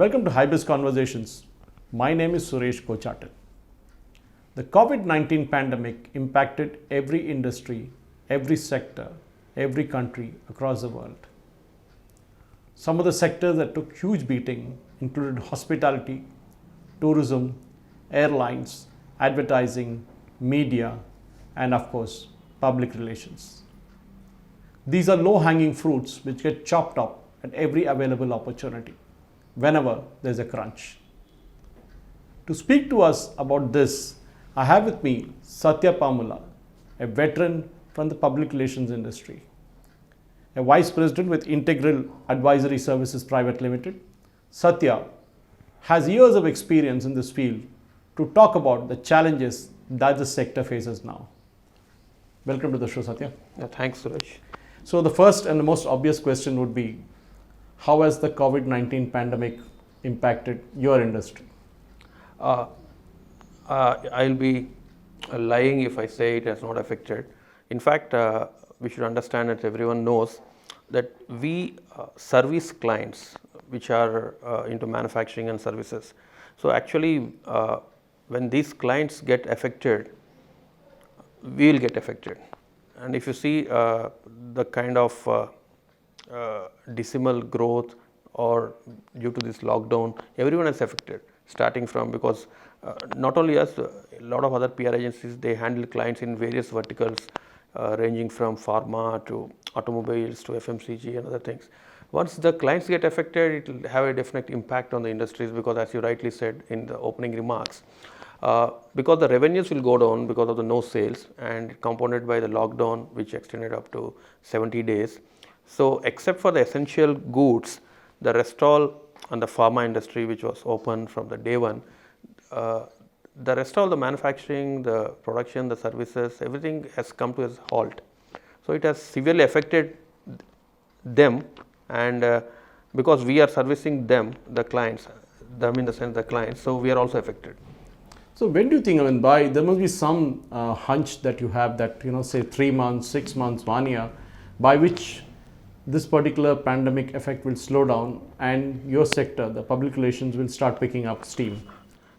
Welcome to Hybris Conversations. My name is Suresh Kochatil. The COVID-19 pandemic impacted every industry, every sector, every country across the world. Some of the sectors that took huge beating included hospitality, tourism, airlines, advertising, media, and of course, public relations. These are low-hanging fruits which get chopped up at every available opportunity, whenever there's a crunch. To speak to us about this, I have with me Satya Pamula, a veteran from the public relations industry, a vice president with Integral Advisory Services Private Limited. Satya has years of experience in this field to talk about the challenges that the sector faces now. Welcome to the show, Satya. Thanks, Suresh. So the first and the most obvious question would be, how has the COVID-19 pandemic impacted your industry? I'll be lying if I say it has not affected. In fact, we should understand that everyone knows that we service clients which are into manufacturing and services. So actually, when these clients get affected, we will get affected. And if you see the kind of decimal growth or due to this lockdown, everyone is affected, starting from, because not only us, a lot of other PR agencies, they handle clients in various verticals ranging from pharma to automobiles to FMCG and other things. Once the clients get affected, it will have a definite impact on the industries, because as you rightly said in the opening remarks, because the revenues will go down because of the no sales, and compounded by the lockdown which extended up to 70 days. So except for the essential goods, the rest all and the pharma industry which was open from the day one, the rest all the manufacturing, the production, the services, everything has come to a halt. So it has severely affected them, and because we are servicing them, the clients, them in the sense the clients, so we are also affected. So when do you think, there must be some hunch that you have that, say 3 months, 6 months, 1 year, by which this particular pandemic effect will slow down and your sector, the public relations, will start picking up steam?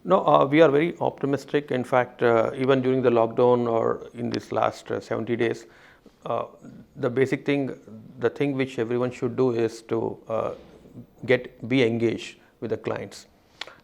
No, we are very optimistic. In fact, even during the lockdown or in this last 70 days, the basic thing, the thing which everyone should do is to be engaged with the clients.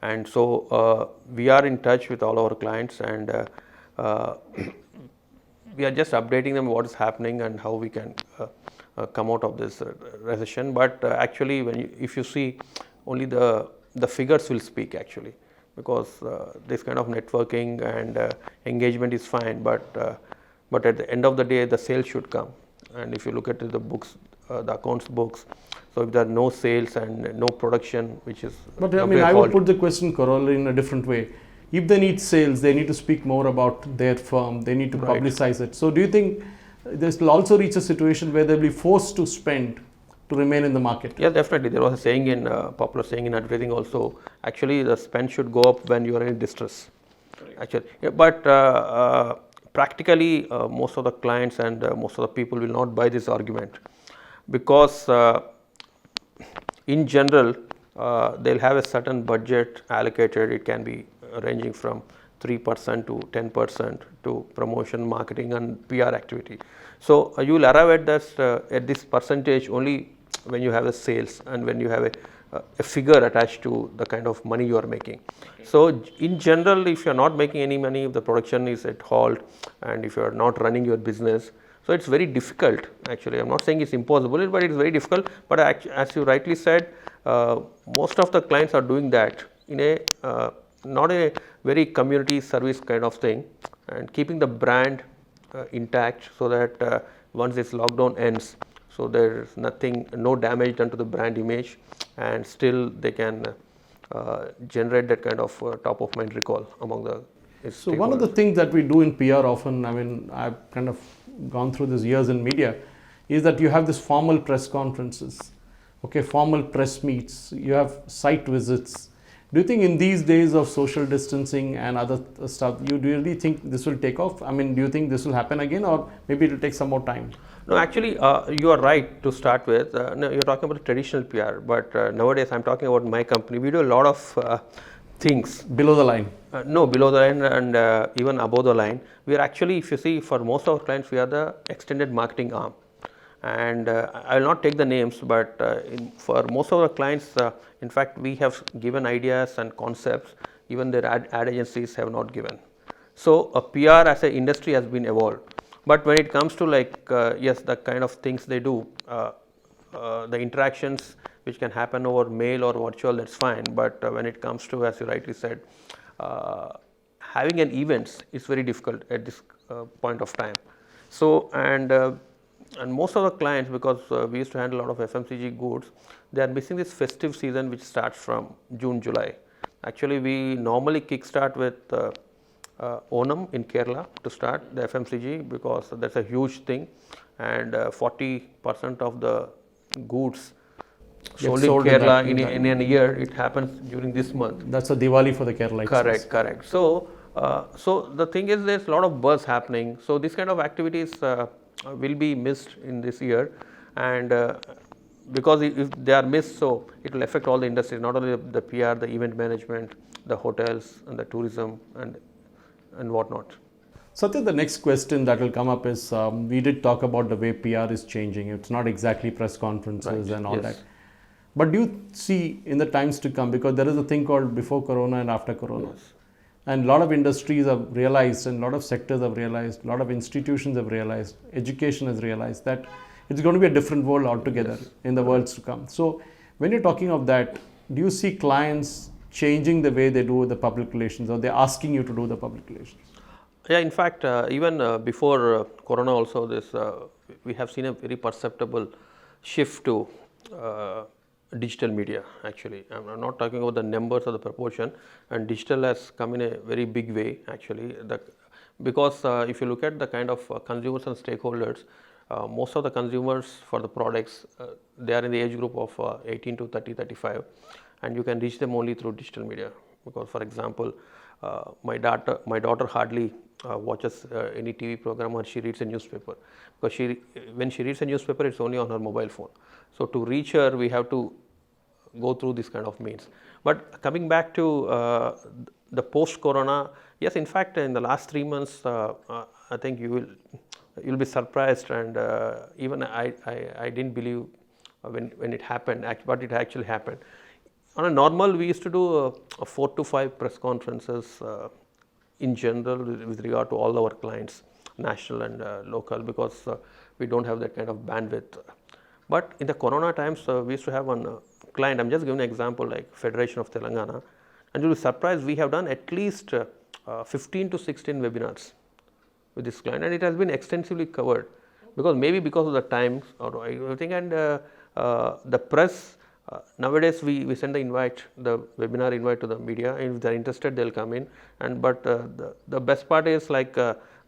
And so we are in touch with all our clients, and we are just updating them what is happening and how we can come out of this recession. But actually, if you see, only the figures will speak actually, because this kind of networking and engagement is fine, but at the end of the day, the sales should come. And if you look at the books, the accounts books, so if there are no sales and no production, which is... But I would put the question corollary in a different way. If they need sales, they need to speak more about their firm, they need to publicize it. So do you think this will also reach a situation where they'll be forced to spend to remain in the market? Yeah, definitely. There was a saying popular saying in advertising also, actually the spend should go up when you are in distress. Actually, yeah, but practically most of the clients and most of the people will not buy this argument, because in general they'll have a certain budget allocated. It can be ranging from 3% to 10% to promotion, marketing and PR activity. So you will arrive at this percentage only when you have a sales and when you have a figure attached to the kind of money you are making. So in general, if you are not making any money, if the production is at halt, and if you are not running your business, so it's very difficult actually. I'm not saying it's impossible, but it's very difficult. But as you rightly said, most of the clients are doing that in a not a very community service kind of thing, and keeping the brand intact, so that once this lockdown ends, so there is no damage done to the brand image, and still they can generate that kind of top of mind recall among the So one of the things that we do in PR often, I've kind of gone through this years in media, is that you have this formal press conferences, formal press meets, you have site visits, Do you think in these days of social distancing and other stuff, you really think this will take off? I mean, do you think this will happen again, or maybe it will take some more time? No, actually, you are right to start with. No, you're talking about traditional PR, but nowadays I'm talking about my company. We do a lot of things. Below the line. No, below the line and even above the line. We are actually, if you see, for most of our clients, we are the extended marketing arm. And I will not take the names, but for most of our clients, in fact, we have given ideas and concepts, even their ad agencies have not given. So, a PR as an industry has been evolved. But when it comes to like, yes, the kind of things they do, the interactions which can happen over mail or virtual, that's fine. But when it comes to, as you rightly said, having an events is very difficult at this point of time. So, and most of the clients, because we used to handle a lot of FMCG goods, they are missing this festive season which starts from June, July. Actually, we normally kickstart with Onam in Kerala to start the FMCG, because that's a huge thing, and 40% of the goods sold in Kerala in a year, it happens during this month. That's a Diwali for the Kerala. Correct, correct. So, so the thing is, there's a lot of buzz happening. So this kind of activities will be missed in this year, and because if they are missed, so it will affect all the industries, not only the PR, the event management, the hotels, and the tourism, and whatnot. Satya, the next question that will come up is, we did talk about the way PR is changing. It's not exactly press conferences and all that. But do you see in the times to come, because there is a thing called before Corona and after Corona. Yes. And a lot of industries have realized, and a lot of sectors have realized, a lot of institutions have realized, education has realized that it's going to be a different world altogether in the worlds to come. So when you're talking of that, do you see clients changing the way they do the public relations, or they're asking you to do the public relations? Yeah, in fact, even before Corona also, this we have seen a very perceptible shift to digital media. Actually, I'm not talking about the numbers or the proportion, and digital has come in a very big way actually, because if you look at the kind of consumers and stakeholders, most of the consumers for the products, they are in the age group of 18 to 35, and you can reach them only through digital media. Because for example, my daughter hardly watches any TV program, or she reads a newspaper, because when she reads a newspaper, it's only on her mobile phone. So to reach her, we have to go through this kind of means. But coming back to the post-corona, yes, in fact, in the last 3 months, I think you'll be surprised, and even I didn't believe when it happened, but it actually happened. On a normal, we used to do 4 to 5 press conferences in general with regard to all our clients, national and local, because we don't have that kind of bandwidth. But in the Corona times, we used to have one client, I'm just giving an example, like Federation of Telangana, and you'll be surprised, we have done at least 15 to 16 webinars with this client, and it has been extensively covered, because maybe because of the times or everything, and the press. Nowadays, we send the webinar invite to the media, and if they are interested, they'll come in. And but the best part is, like,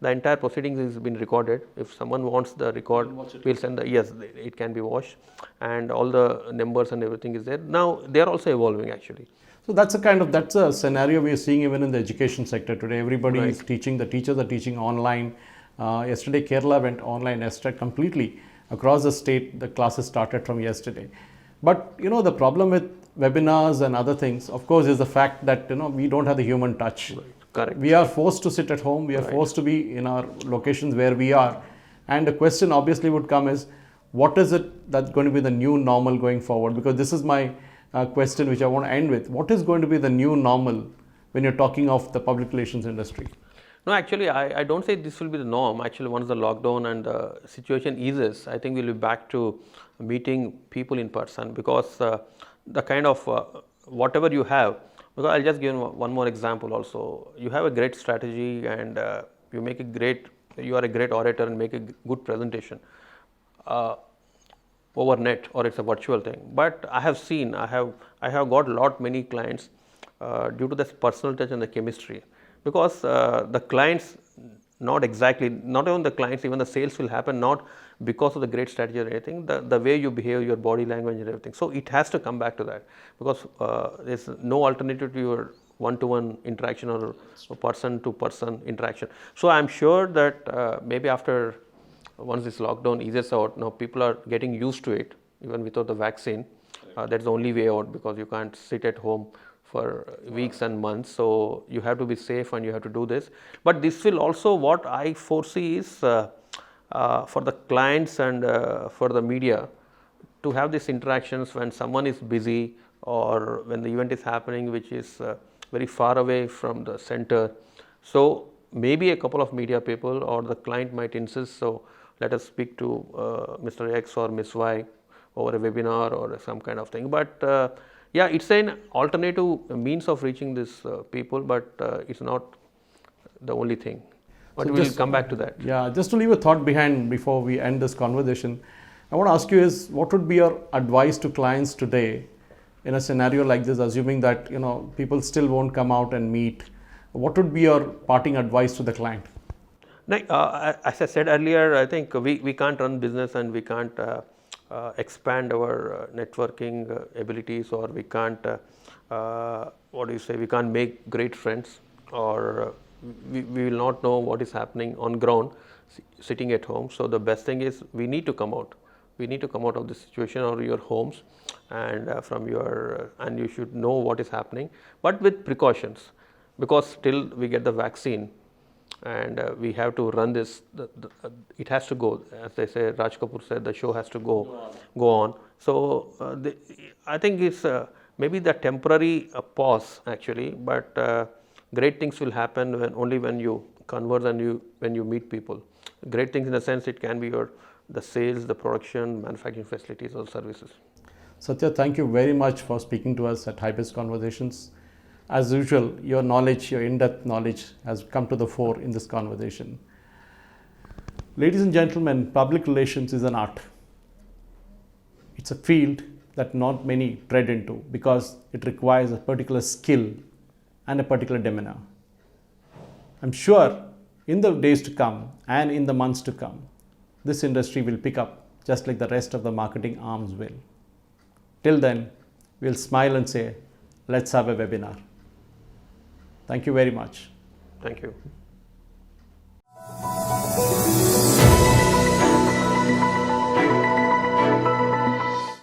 the entire proceedings has been recorded. If someone wants the record, we'll send it can be watched, and all the numbers and everything is there. Now they are also evolving actually. So that's a scenario we are seeing even in the education sector today. Everybody is teaching. The teachers are teaching online. Yesterday, Kerala went online completely across the state. The classes started from yesterday. But the problem with webinars and other things, of course, is the fact that we don't have the human touch. Right. Correct. We are forced to sit at home. We are forced to be in our locations where we are. And the question obviously would come is, what is it that's going to be the new normal going forward? Because this is my question which I want to end with. What is going to be the new normal when you're talking of the public relations industry? No, actually, I don't say this will be the norm. Actually, once the lockdown and the situation eases, I think we'll be back to meeting people in person, because the kind of whatever you have, because I'll just give one more example also. You have a great strategy, and you are a great orator and make a good presentation over net, or it's a virtual thing. But I have seen, I have got many clients due to this personal touch and the chemistry. Because the clients not exactly, not even the clients, even the sales will happen not because of the great strategy or anything, the way you behave, your body language and everything. So it has to come back to that, because there's no alternative to your one-to-one interaction or person-to-person interaction. So I'm sure that maybe after, once this lockdown eases out, now people are getting used to it, even without the vaccine. That's the only way out, because you can't sit at home for weeks and months. So you have to be safe and you have to do this. But this will also, what I foresee is for the clients and for the media to have these interactions when someone is busy or when the event is happening which is very far away from the center. So maybe a couple of media people or the client might insist, so let us speak to Mr. X or Ms. Y over a webinar or some kind of thing. But yeah, it's an alternative means of reaching these people, but it's not the only thing. But So we'll just- come back to that. Yeah, just to leave a thought behind before we end this conversation, I want to ask you is what would be your advice to clients today in a scenario like this, assuming that people still won't come out and meet? What would be your parting advice to the client? No, as I said earlier, I think we can't run business and we can't expand our networking abilities, or we can't, we can't make great friends, or we will not know what is happening on ground sitting at home. So the best thing is we need to come out. We need to come out of this situation or your homes and from your, and you should know what is happening, but with precautions, because till we get the vaccine, and we have to run this, it has to go, as they say, Raj Kapoor said, the show has to go on. So I think it's maybe the temporary pause actually, but great things will happen only when you converse and when you meet people. Great things in the sense it can be the sales, the production, manufacturing facilities or services. Satya, thank you very much for speaking to us at Hybis Conversations. As usual, your knowledge, your in-depth knowledge has come to the fore in this conversation. Ladies and gentlemen, public relations is an art. It's a field that not many tread into because it requires a particular skill and a particular demeanor. I'm sure in the days to come and in the months to come, this industry will pick up just like the rest of the marketing arms will. Till then, we'll smile and say, let's have a webinar. Thank you very much. Thank you.